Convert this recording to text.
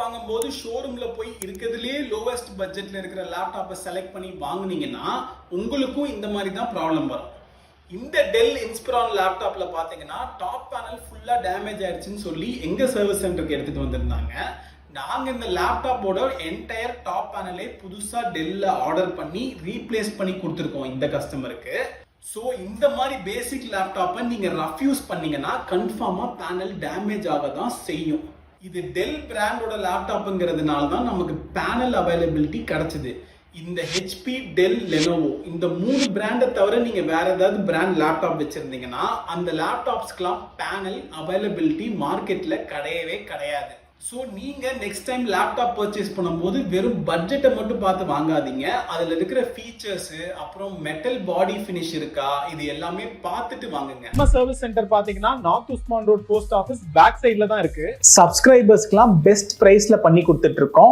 வாங்கும்போது ஷோரூம்ல போய் இருக்கிறதுலேயே லோவஸ்ட் பட்ஜெட்ல இருக்கிற லேப்டாப்பை செலக்ட் பண்ணி வாங்குனீங்கன்னா உங்களுக்கும் இந்த மாதிரி தான் ப்ராப்ளம் வரும். இந்த டெல் இன்ஸ்பிரான் லேப்டாப்ல பாத்தீங்கன்னா டாப் பேனல் ஃபுல்லா டேமேஜ் ஆயிடுச்சுன்னு சொல்லி எங்க சர்வீஸ் சென்டருக்கு எடுத்துட்டு வந்திருந்தாங்க. நாங்க இந்த லேப்டாப்போட என்டையர் டாப் பேனலே புதுசா டெல்ல ஆர்டர் பண்ணி ரீப்ளேஸ் பண்ணி கொடுத்துருக்கோம் இந்த கஸ்டமருக்கு. ஸோ இந்த மாதிரி பேசிக் லேப்டாப்பை நீங்க ரஃப் யூஸ் பண்ணீங்கன்னா கன்ஃபார்மா பேனல் டேமேஜ் ஆக தான் செய்யும். இது டெல் பிராண்டோட லேப்டாப்புங்கிறதுனால தான் நமக்கு பேனல் அவைலபிலிட்டி கிடைச்சது. இந்த ஹெச்பி, டெல், லெனோவோ இந்த 3 பிராண்டை தவிர நீங்க வேற ஏதாவது பிராண்ட் லேப்டாப் வச்சிருந்தீங்கன்னா அந்த லேப்டாப்ஸ்க்கெல்லாம் பேனல் அவைலபிலிட்டி மார்க்கெட்ல கிடையவே கிடையாது. ஸோ நீங்க நெக்ஸ்ட் டைம் லேப்டாப் பர்ச்சேஸ் பண்ணும்போது வெறும் பட்ஜெட்டை மட்டும் பார்த்து வாங்காதீங்க. அதுல இருக்கிற ஃபீச்சர்ஸ், அப்புறம் மெட்டல் பாடி ஃபினிஷ் இருக்கா, இது எல்லாமே பார்த்துட்டு வாங்குங்க. நம்ம சர்வீஸ் சென்டர் பாத்தீங்கன்னா north Usman road post office back சைட்ல தான் இருக்கு. சப்ஸ்கிரைபர்ஸ்க்குலாம் பெஸ்ட் பிரைஸ்ல பண்ணி கொடுத்துட்டு இருக்கோம்.